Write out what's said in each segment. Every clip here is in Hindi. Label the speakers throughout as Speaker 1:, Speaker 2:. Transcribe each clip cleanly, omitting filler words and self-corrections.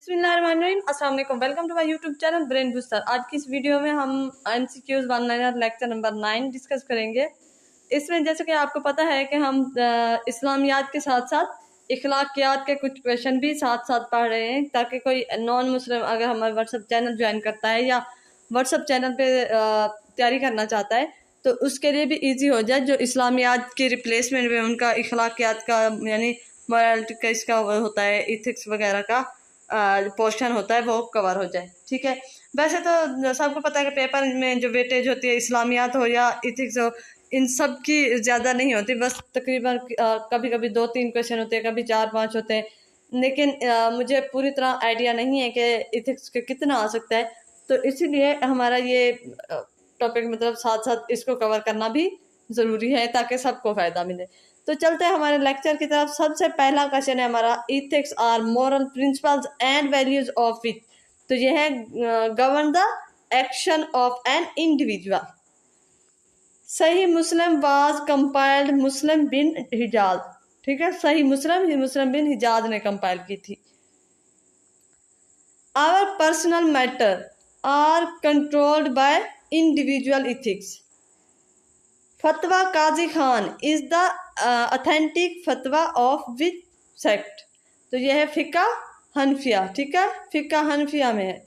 Speaker 1: बिस्मिल्लाहिर्रहमानिर्रहीम, अस्सलाम वालेकुम। Welcome to my YouTube channel brain booster. आज की इस वीडियो में हम MCQs one liner lecture number 9 discuss करेंगे। इसमें जैसे कि आपको पता है कि हम इस्लामियात के साथ साथ इखलाकियात के कुछ क्वेश्चन भी साथ साथ पढ़ रहे हैं, ताकि कोई नॉन मुस्लिम अगर हमारे व्हाट्सअप चैनल ज्वाइन करता है या व्हाट्सअप चैनल पे तैयारी करना चाहता है तो उसके लिए भी ईजी हो जाए। जो इस्लामियात की रिप्लेसमेंट में उनका इखलाकियात का यानी मॉरलिटी का इसका होता है, इथिक्स वगैरह का पोर्शन होता है, वो कवर हो जाए। ठीक है, वैसे तो सबको पता है कि पेपर में जो वेटेज होती है इस्लामियात हो या इथिक्स हो, इन सब की ज़्यादा नहीं होती, बस तकरीबन कभी कभी 2-3 क्वेश्चन होते हैं, कभी 4-5 होते हैं। लेकिन मुझे पूरी तरह आइडिया नहीं है कि इथिक्स के कितना आ सकता है, तो इसीलिए हमारा ये टॉपिक मतलब साथ साथ इसको कवर करना भी ज़रूरी है ताकि सबको फ़ायदा मिले। तो चलते हैं हमारे लेक्चर की तरफ। सबसे पहला क्वेश्चन है हमारा, ethics are moral principles and values of which. तो ये है govern the action of an individual. Sahih Muslim was compiled मुस्लिम बिन हिजाज। ठीक है, सही मुस्लिम बिन हिजाज ने कंपाइल की थी। Our personal matter are controlled by individual ethics. Fatawa Qazi Khan is the authentic फतवा ऑफ विच सेक्ट। तो यह है फिका हनफिया। ठीक है, फिका हनफिया में है।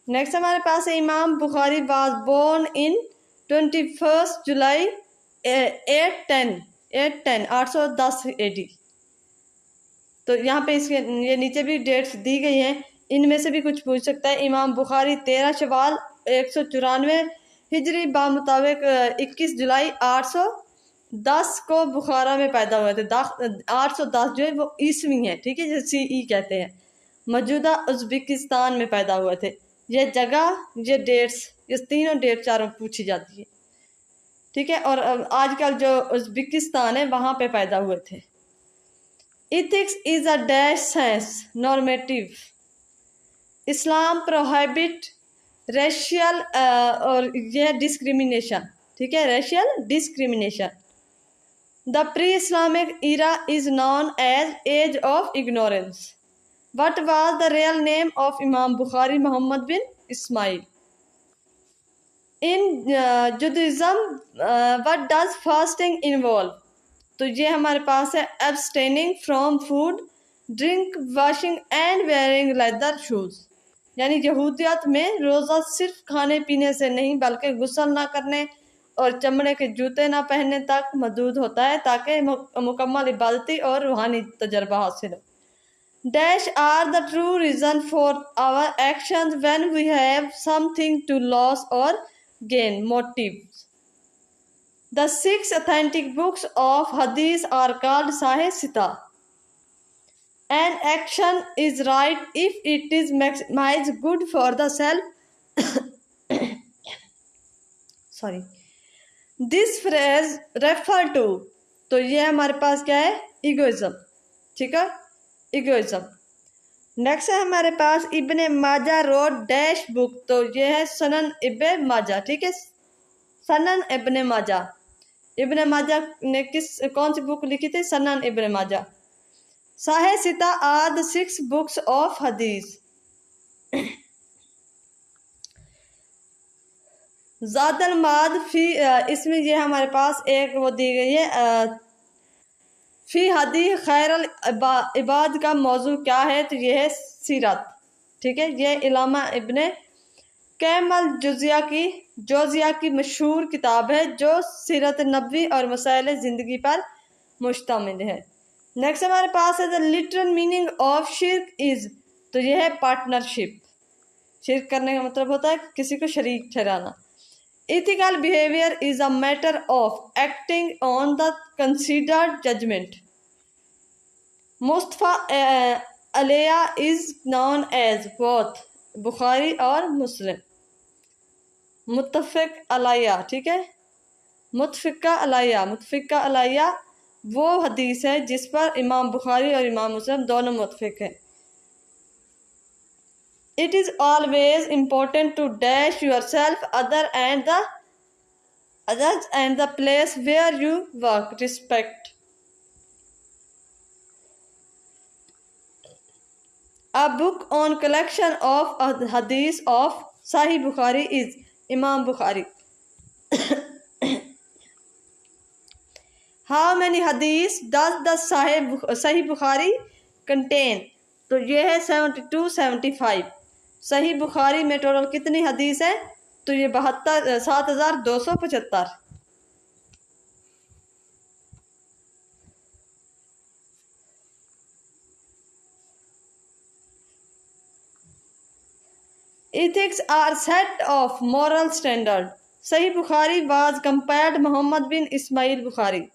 Speaker 1: नेक्स्ट हमारे पास है, Imam Bukhari was born in 21 July 810 AD। तो यहाँ पे इसके ये नीचे भी डेट्स दी गई हैं, इनमें से भी कुछ पूछ सकता है। इमाम बुखारी 13 शवाल 194 हिजरी बामुताबिक 21 जुलाई 810 को बुखारा में पैदा हुए थे। 810 जो है वो ईस्वी है, ठीक है, जो CE कहते हैं। मौजूदा उज़्बेकिस्तान में पैदा हुए थे। ये जगह, ये डेट्स, ये तीनों डेट चारों पूछी जाती है। ठीक है, और आजकल जो उज़्बेकिस्तान है वहाँ पे पैदा हुए थे। Ethics is a dash sense normative. Islam prohibit racial और यह डिस्क्रिमिनेशन। ठीक है, racial discrimination. The pre Islamic era is known as age of ignorance. What was the real name of Imam Bukhari Mohammad bin Ismail. In Judaism what does fasting involve. तो ये हमारे पास है, abstaining from food drink washing and wearing leather shoes. यानी यहूदियत में रोज़ा सिर्फ खाने पीने से नहीं बल्कि गुस्ल ना करने और चमड़े के जूते ना पहनने तक महदूद होता है, ताकि मुकम्मल इबादती और रूहानी तजर्बा हासिल हो। Dash are the true reason for our actions when we have something to lose or gain motives. The 6 authentic books of Hadith are called Sahih Sita. An action is right if it is maximized good for the self. Sorry. This phrase refer to, तो ये हमारे पास क्या है, इगोइज्म। ठीक है, इगोइज्म। नेक्स्ट है हमारे पास, इब्ने माजा रोड डैश बुक। तो ये है सनन इब्ने माजा। ठीक है, सनन इब्ने माजा। इब्ने माजा ने कौन सी बुक लिखी थी? सनन इब्ने माजा। साहे सिता आर द 6 बुक्स ऑफ हदीस। ज़ादल माद फी, इसमें ये हमारे पास एक वो दी गई है, फी हदी खैरल इबाद का मौजू क्या है? तो ये है सीरत। ठीक है, ये इलामा इब्ने कैमल जोजिया की मशहूर किताब है जो सीरत नबवी और मसाइल ज़िंदगी पर मुश्तमिल है। नेक्स्ट हमारे पास है, the literal meaning of shirk is. तो ये है पार्टनरशिप। शिर्क करने का मतलब होता है किसी को शरीक ठहराना। Ethical behaviour is a matter of acting on the considered judgement. मुस्तफा अलैया is known as both Bukhari और मुस्लिम। मुत्तफिक अलैया। ठीक है, मुत्तफिका अलैया वो हदीस है जिस पर इमाम बुखारी और इमाम मुस्लिम दोनों मुत्तफिक हैं। It is always important to dash yourself others and the place where you work respect. A book on collection of hadith of Sahih Bukhari is Imam Bukhari. How many hadith does the Sahih Bukhari contain? तो ये है 72 75। सही बुखारी में टोटल कितनी हदीस है? तो ये 7275। Ethics are set of moral standard. Sahih Bukhari was compared Muhammad bin Ismail Bukhari.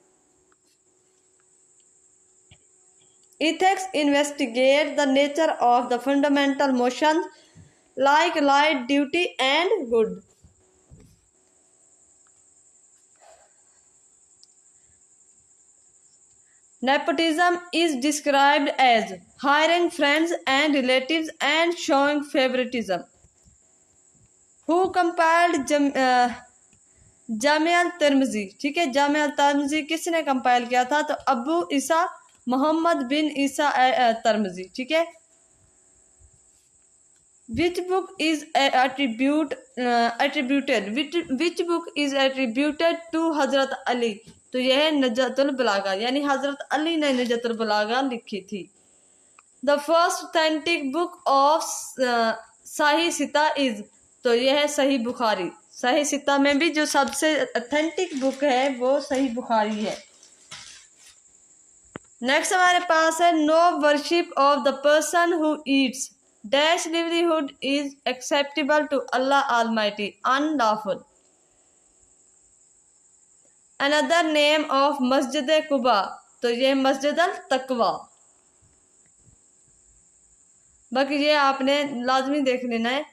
Speaker 1: Ethics investigate the nature of the fundamental motions like right, duty and good. Nepotism is described as hiring friends and relatives and showing favoritism. Who compiled Jamia तिर्मिजी? ठीक है, जामिया तिर्मिजी किसने कंपाइल किया था? तो अबू ईसा मोहम्मद बिन ईसा तिर्मिजी। ठीक है। Which book is attributed? Which book is attributed to हजरत अली? तो यह है नजतुल बलागा, यानी हजरत अली ने नजतुल बलागा लिखी थी। The first authentic book of सही सिता इज, तो यह है सही बुखारी। सही सिता में भी जो सबसे ऑथेंटिक बुक है वो सही बुखारी है। नेक्स्ट हमारे पास है no worship of the person who eats dash livelihood is acceptable to Allah almighty, unlawful. Another name of Masjid Quba, तो ये मस्जिद अल तकवा। बाकी ये आपने लाजमी देख लेना है।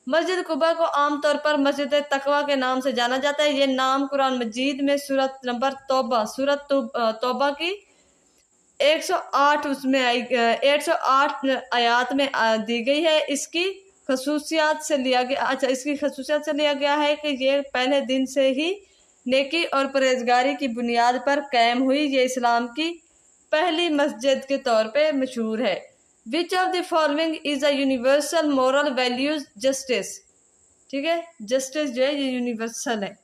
Speaker 1: मस्जिद कुबा को आमतौर पर मस्जिद तकवा के नाम से जाना जाता है। ये नाम कुरान मजीद में सूरत नंबर तौबा की 108 उसमें 108 आयात में दी गई है। इसकी खसूसियात से लिया गया, अच्छा इसकी खसूसियात से लिया गया है कि ये पहले दिन से ही नेकी और परहेजगारी की बुनियाद पर कायम हुई। ये इस्लाम की पहली मस्जिद के तौर पे मशहूर है। विच of the following is a universal moral values? Justice. ठीक है, जस्टिस जो है ये यूनिवर्सल है।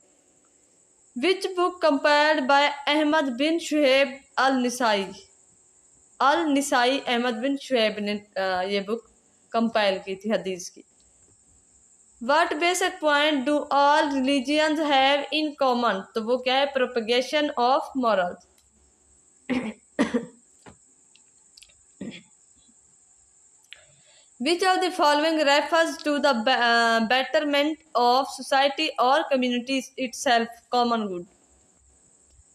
Speaker 1: विच बुक कंपायर्ड बाय अहमद बिन शुहेब अल निसाई? अल निसाई अहमद बिन शुहेब ने ये बुक कंपाइल की थी हदीस की। What basic point do all religions have in common? तो वो क्या है? Propagation of morals. Which of the following refers to the betterment of society or community itself? Common good.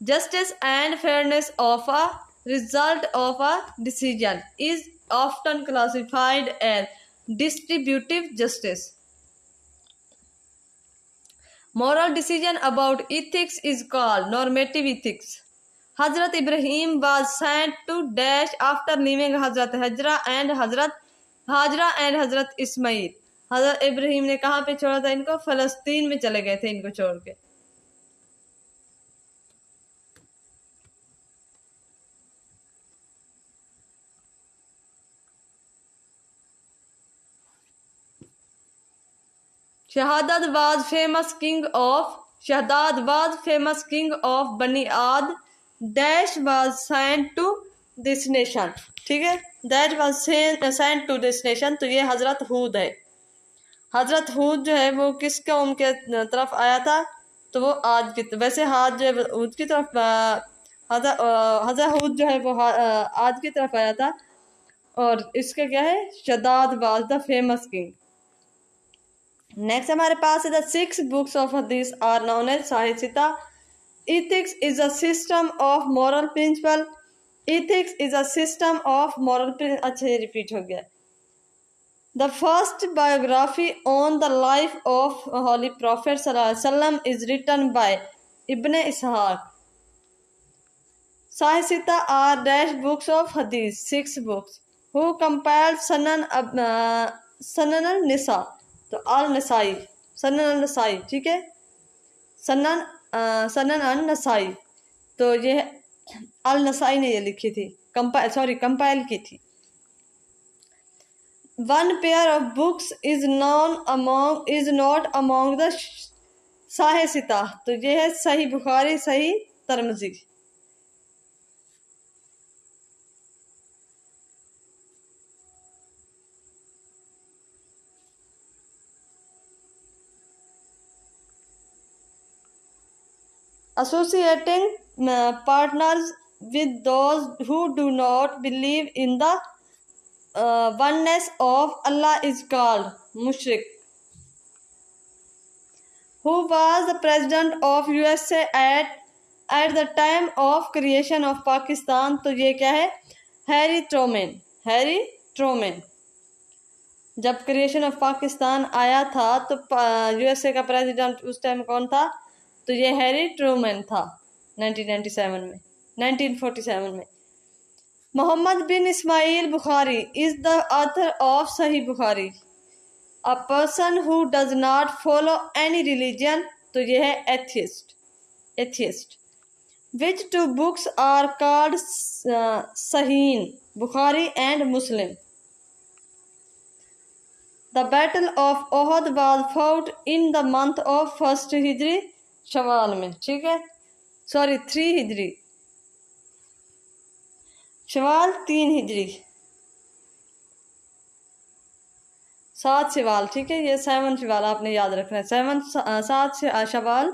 Speaker 1: Justice and fairness of a result of a decision is often classified as distributive justice. Moral decision about ethics is called normative ethics. Hazrat Ibrahim was sent to dash after leaving Hazrat Hajra and Hazrat Ismail. हजरत इब्राहिम ने कहाँ पे छोड़ा था इनको? फलस्तीन में चले गए थे इनको छोड़ के। Shahdad was famous king of Bani Ad. Dash was sent to this nation. ठीक है, that was sent to this nation. तो ये हजरत हूद है। हजरत हूद जो है वो किस कौम के तरफ आया था? तो वो आद की, वैसे हाद जो है हूद की तरफ, हजरत हूद जो है वो आद की तरफ आया था। और इसका क्या है? Shaddad was the famous king. Next हमारे पास है the 6 books of hadith are known as Sahih Sitta. Ethics is a system of moral principle. Ethics is a system of moral principle. अच्छा ये रिपीट हो गया। The first biography on the life of Holy Prophet sallallahu alaihi wasallam is written by Ibn Ishaq. Sahih Sita are dash books of Hadith, 6 books. Who compiled Sunan al-Nisa? तो al-Nasai, Sunan al-Nasai, ठीक है, सनन अन नसाई। तो ये अल नसाई ने ये लिखी थी, कंपाइल की थी। One pair of books is not among the Sahih Sitta, तो ये है Sahih Bukhari, Sahih Tirmidhi. Associating partners with those who do not believe in the oneness of Allah is called mushrik. Who was the president of USA at the time of creation of Pakistan? तो ये क्या है? Harry Trueman. हैरी ट्रूमैन जब क्रिएशन ऑफ पाकिस्तान आया था तो यूएसए का प्रेसिडेंट उस टाइम कौन था? तो ये हैरी ट्रूमैन था 1947 में। Mohammad bin Ismail Bukhari is the author of Sahih Bukhari. A person who does not follow any religion, तो ये है atheist. Which two books are called Sahihain, Bukhari and Muslim. The battle of Uhud was fought in the month of first Hijri, Shawwal में, ठीक है, sorry 3 Hijri, Shawwal 3 Hijri, 7 Shawwal, ठीक है, ये 7 शवाल आपने याद रखना है, 7 शवाल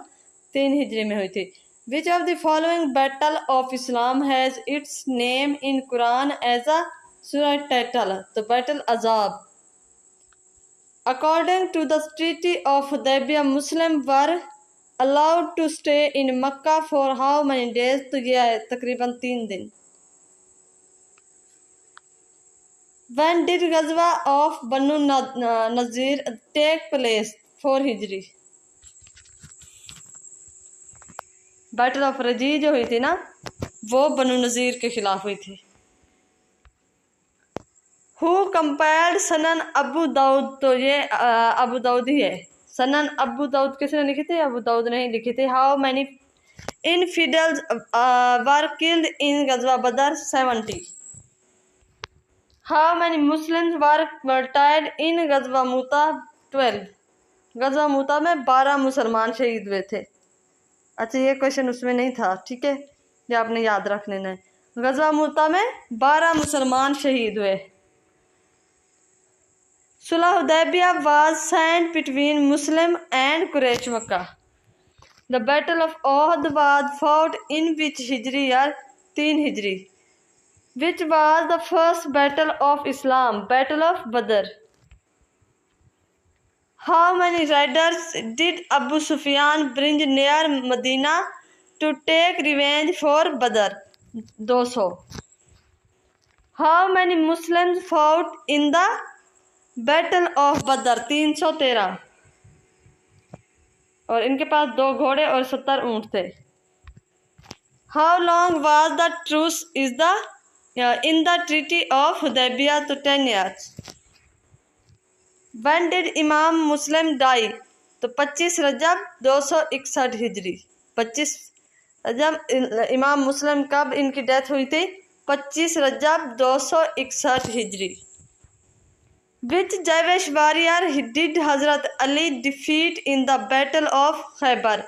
Speaker 1: 3 हिजरी में हुई थी। Which of the following battle of Islam has its name in Quran as a surah title, तो battle Ahzab. According to the treaty of Hudaybiyyah Muslim were allowed to stay in Mecca for how many days, तो यह है तकरीबन 3 दिन। When did Ghazwa of Banu Nazir take place? 4 Hijri. Battle of Raji जो हुई थी ना, वो बनु नज़ीर के खिलाफ हुई थी। हु कंपाइल्ड सनन अबू दाऊद, तो ये अबू दाऊद ही है। सनन अबू दाऊद किसने लिखी थी? अबू दाऊद ने ही लिखी थी। How many infidels were killed in Ghazwa Badr? 70। How many Muslims were martyred in Ghazwa Muta? 12। गजवा मूता में 12 मुसलमान शहीद हुए थे। अच्छा, ये क्वेश्चन उसमें नहीं था, ठीक है, ये आपने याद रख लेना है। गजवा मूता में 12 मुसलमान शहीद हुए। Sulh Hudaybiyyah was signed between Muslim and Quraysh Mecca. The battle of Uhud was fought in which Hijri year? 3 Hijri. Which was the first battle of Islam? Battle of Badr. How many riders did Abu Sufyan bring near Medina to take revenge for Badr? 200। How many Muslims fought in the battle of Badr? 313। और इनके पास 2 घोड़े और 70 ऊंट थे। How long was the truce is the in the treaty of Hudaibiya? तो 10 ईयर्स। व्हेन डिड इमाम मुस्लिम डाई? तो 25 रजब 261 हिजरी। 25 रजब इमाम मुस्लिम कब इनकी डेथ हुई थी? 25 रजब 261 हिजरी। विच जैविश warrior did Hazrat Ali defeat in the battle of Khyber?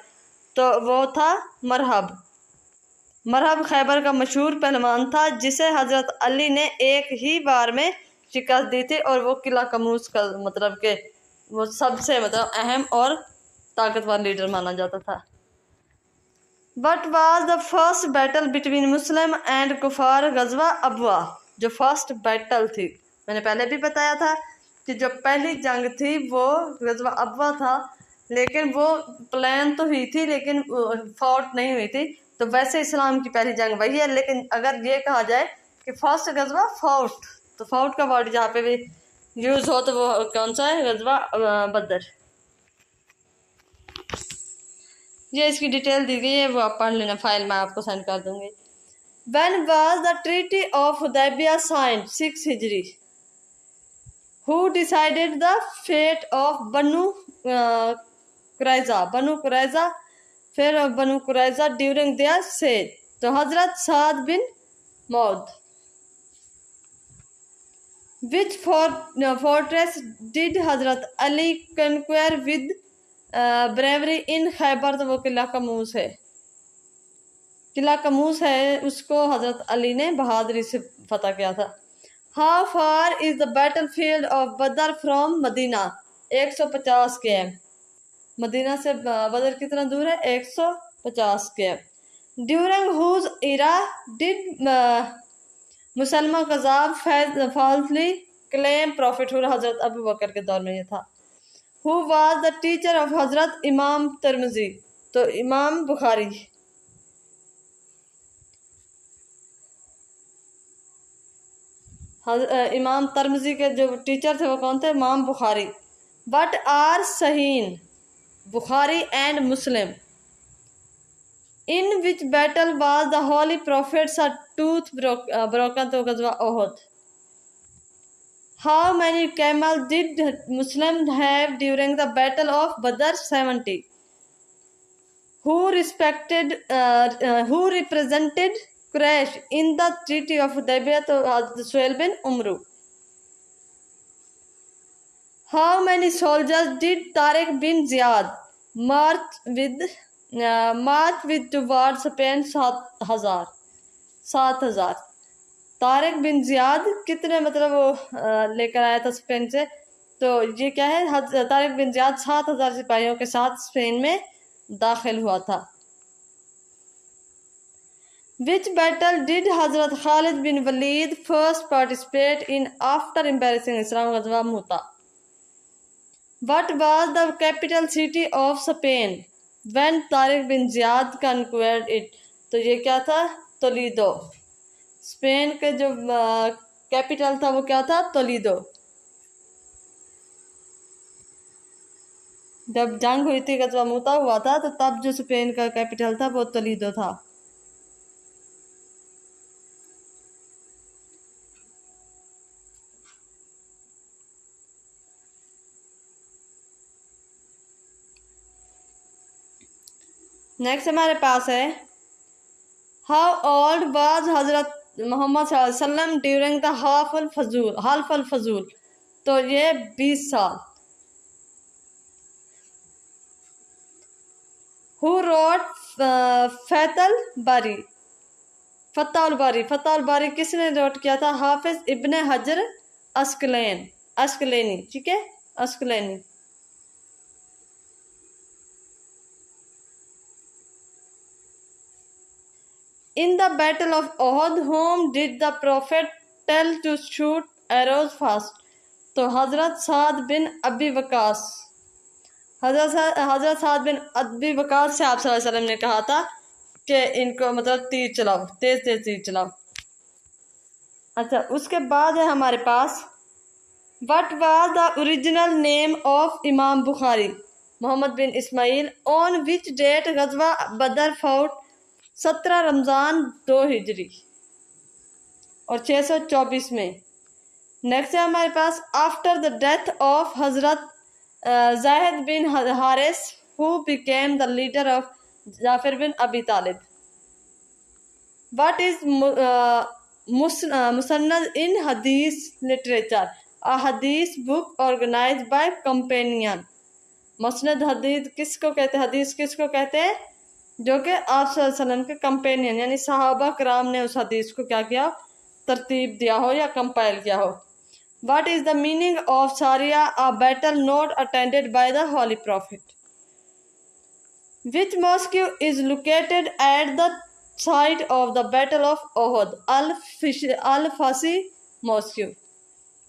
Speaker 1: तो वो था मरहब। मरहब खैबर का मशहूर पहलवान था जिसे हजरत अली ने एक ही बार में शिकस्त दी थी, और वो किला कमूस का मतलब के वो सबसे अहम और ताकतवर लीडर माना जाता था। But was the first battle between Muslim and kuffar? Ghazwa Abwa, जो फर्स्ट बैटल थी, मैंने पहले भी बताया था कि जो पहली जंग थी वो गजवा अबवा था, लेकिन वो प्लान तो हुई थी लेकिन फौट नहीं हुई थी। तो वैसे इस्लाम की पहली जंग वही है, लेकिन अगर ये कहा जाए कि फर्स्ट गजवा फौट, तो फौट का वर्ड जहाँ पे भी यूज हो तो वो कौन सा है? गजवा बदर। ये इसकी डिटेल दी गई है, वो आप पढ़ लेना, फाइल मैं आपको सेंड कर दूंगी। When was the Treaty of Hudaybiyah signed? 6 Hijri. Who decided the fate of Banu Qurayza? Banu Qurayza, फिर बनु कुरैजा ड्यूरिंग देयर siege? तो हजरत साद बिन मौद। विच fortress did Hazrat Ali कंक्वेयर with bravery इन खैबर? तो वो किला कमूस है। किला कमूस है, उसको हजरत अली ने बहादुरी से फतह किया था। How far is the battle field of बदर from Medina? 150 K M. Medina से बदर कितना दूर है? 150 K M. During whose era did मुसलमान कजाब फॉल्सली क्लेम प्रॉफिटहुड? हजरत अबू बकर के दौर में ये था। Who was the teacher of हजरत इमाम तिरमिजी? तो इमाम बुखारी। इमाम तिरमिजी के जो टीचर थे वो कौन थे? Imam Bukhari. But are Sahih Bukhari and Muslim? In which battle was the holy prophet's tooth broken? तो Ghazwa Uhud. How many camel did Muslim have during the battle of Badr? 70। Who represented Quraysh in the Treaty of Hudaybiyah? तो सुहेल बिन Umru. How many soldiers did Tariq bin Ziyad march with towards Spain? 7,000। Tariq बिन जियाद कितने मतलब वो लेकर आया था स्पेन से? तो ये क्या है? तारिक बिन जियाद 7,000 सिपाहियों के साथ स्पेन में दाखिल हुआ था। Which battle did Hazrat Khalid bin Walid first participate in after embarrassing Islam? गज़वा मूता। What was the capital city of Spain when Tariq bin Ziyad conquered it? तो ये क्या था? तोलीदो। स्पेन के जो कैपिटल था वो क्या था? तोलीदो। जब जंग हुई थी, गज़वा मूता हुआ था, तो तब जो स्पेन का कैपिटल था वो तोलीदो था। नेक्स्ट हमारे पास है हाउ ओल्ड वाज हजरत मोहम्मद सल्लल्लाहु अलैहि वसल्लम ड्यूरिंग द हाल्फ अल फजूल? तो ये 20 साल। हु रोट फतहुल बारी? फतहुल बारी किसने रोट किया था? हाफिज इब्ने हजर अस्कलैनी। ठीक है, अस्कलैनी। In the battle of Uhud, whom did the Prophet tell to shoot arrows first? तो हजरत साद बिन अबी वकास। हजरत साद बिन अबी वकास से आप सल्लल्लाहु अलैहि वसल्लम ने कहा था कि इनको मतलब तीर चलाओ, तेज तेज तीर चलाओ। अच्छा, उसके बाद है हमारे पास What was the original name of इमाम बुखारी? मोहम्मद बिन इस्माइल। On which date गज़वा बदर fought? 17 रमज़ान 2 हिजरी और 624 में। नेक्स्ट है हमारे पास after the death of Hazrat Zahid bin Haris who became the leader of Jafar bin Abi Talib? What is Musannad in hadith literature? A hadith book organized by companion. मुसन्नद हदीस किसको कहते हैं? हदीस किसको कहते हैं? जो कि आप सल्लल्लाहु अलैहि वसल्लम के कंपेनियन यानी सहाबा कराम ने उस हदीस को क्या किया? तरतीब दिया हो या कंपाइल किया हो। What is the meaning of Sharia, a battle not attended by the Holy Prophet? Which mosque is located at the site of the Battle of Uhud? Al-Fasi Mosque।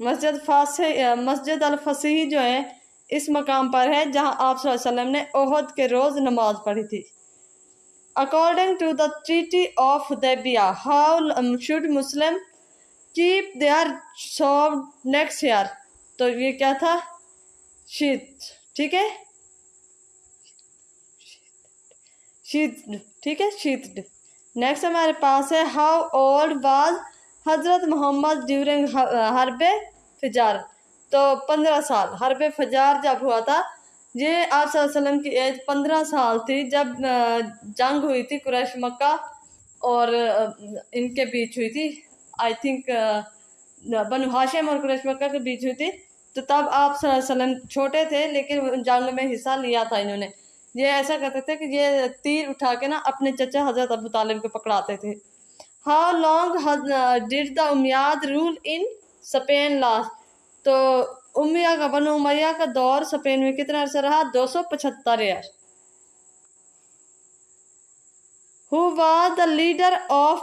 Speaker 1: मस्जिद अल-फसी जो है इस मकाम पर है जहां आप सल्लल्लाहु अलैहि वसल्लम ने ओहद के रोज नमाज पढ़ी थी। According to the Treaty of Hudaybiyah, how should Muslim keep their shaved next year? तो ये क्या था? शीत। ठीक है, शीत। ठीक है, शीत। नेक्स्ट हमारे पास है how old was Hazrat Mohammad during हरबे फजार? तो 15 साल। हरबे फजार जब हुआ था, ये आप सल्लल्लाहु अलैहि वसल्लम की एज 15 साल थी जब जंग हुई थी कुरैश मक्का और इनके बीच हुई थी। आई थिंक बनु हाशिम और कुरैश मक्का के बीच हुई थी। तो तब आप सल्लल्लाहु अलैहि वसल्लम छोटे थे, लेकिन जंग में हिस्सा लिया था इन्होंने। ये ऐसा करते थे कि ये तीर उठा के ना अपने चचा हजरत अबू तालिब को पकड़ाते थे। How long did the Umayyad rule in Spain last? तो उमैया का बनु उमैया का दौर स्पेन में कितना अर्सा रहा? 275 year. Who was the leader of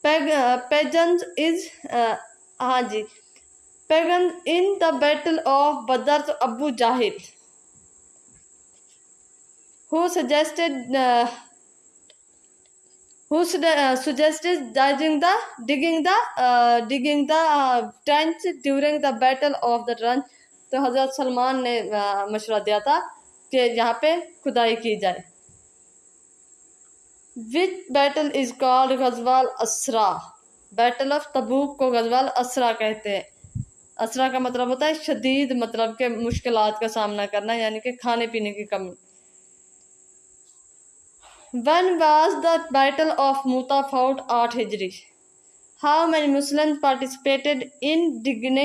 Speaker 1: pagans is हाँ जी, pagan in the battle of Badr? तो अबू जाहिल। Who suggested digging the trench during the battle of the Trench? तो हजरत सलमान ने मशवरा दिया था कि यहाँ पे खुदाई की जाए। Which battle is called Ghazwal Asra? Battle of Tabuk को गज़वाल असरा कहते हैं। असरा का मतलब होता है शदीद, मतलब के मुश्किलात का सामना करना, यानी कि खाने पीने की कमी। When was the Battle of Muta fought 8 Hijri? How many Muslims participated in digging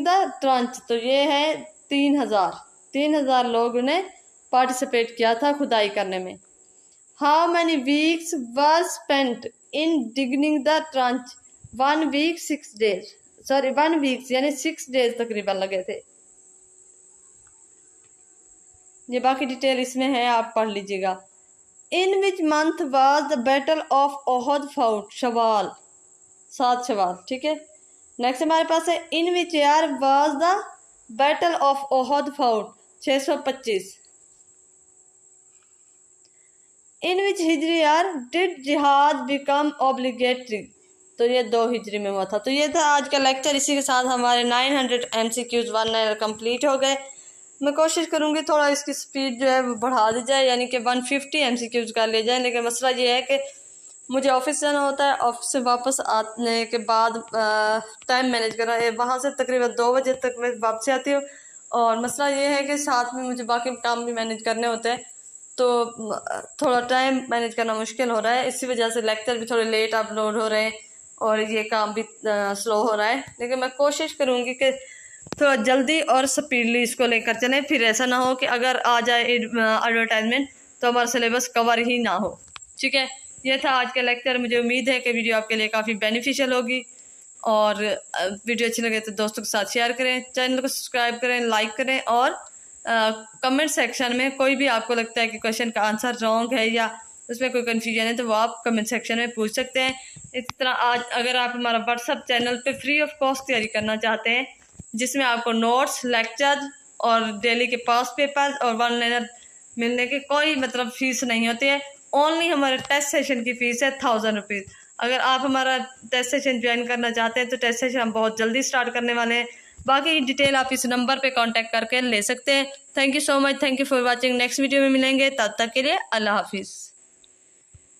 Speaker 1: the trench? तो ये है 3000 लोगों ने पार्टिसिपेट किया था खुदाई करने में। How many weeks were spent in digging the trench? 1 week 6 days। 1 week यानी 6 days तकरीबन लगे थे। ये बाकी डिटेल इसमें है, आप पढ़ लीजिएगा। In which month was the battle of Uhud fought? Shawwal, 7 Shawwal, ठीक है। नेक्स्ट हमारे पास है in which year was the battle of Uhud fought? 625। In which Hijri year did jihad become obligatory? तो ये 2 हिजरी में हुआ था। तो ये था आज का लेक्चर। इसी के साथ हमारे 900 MCQs 1 कंप्लीट हो गए। मैं कोशिश करूँगी थोड़ा इसकी स्पीड जो है वो बढ़ा दी जाए, यानी कि 150 MCQs कर ले जाए। लेकिन मसला ये है कि मुझे ऑफिस जाना होता है, ऑफिस से वापस आने के बाद टाइम मैनेज करना है। वहाँ से तकरीबन 2 बजे तक मैं वापसी आती हूँ, और मसला ये है कि साथ में मुझे बाकी काम भी मैनेज करने होते हैं, तो थोड़ा टाइम मैनेज करना मुश्किल हो रहा है। इसी वजह से लेक्चर भी थोड़े लेट अपलोड हो रहे हैं और ये काम भी स्लो हो रहा है। लेकिन मैं कोशिश करूँगी कि थोड़ा जल्दी और स्पीडली इसको लेकर चलें, फिर ऐसा ना हो कि अगर आ जाए एडवर्टाइजमेंट तो हमारा सिलेबस कवर ही ना हो। ठीक है, ये था आज का लेक्चर। मुझे उम्मीद है कि वीडियो आपके लिए काफ़ी बेनिफिशियल होगी, और वीडियो अच्छी लगे तो दोस्तों के साथ शेयर करें, चैनल को सब्सक्राइब करें, लाइक करें, और कमेंट सेक्शन में कोई भी आपको लगता है कि क्वेश्चन का आंसर रॉन्ग है या उसमें कोई कन्फ्यूजन है तो वो आप कमेंट सेक्शन में पूछ सकते हैं। इस तरह आज अगर आप हमारा व्हाट्सएप चैनल पे फ्री ऑफ कॉस्ट तैयारी करना चाहते हैं, जिसमें आपको नोट्स, लेक्चर और डेली के पास पेपर्स और 1 लाइनर मिलने की कोई मतलब फ़ीस नहीं होती है। ओनली हमारे टेस्ट सेशन की फ़ीस है 1000 रुपीज़। अगर आप हमारा टेस्ट सेशन ज्वाइन करना चाहते हैं तो टेस्ट सेशन हम बहुत जल्दी स्टार्ट करने वाले हैं। बाकी डिटेल आप इस नंबर पे कांटेक्ट करके ले सकते हैं। Thank you so much, thank you for watching. Next video में मिलेंगे, तब तक के लिए अल्लाह हाफिज़।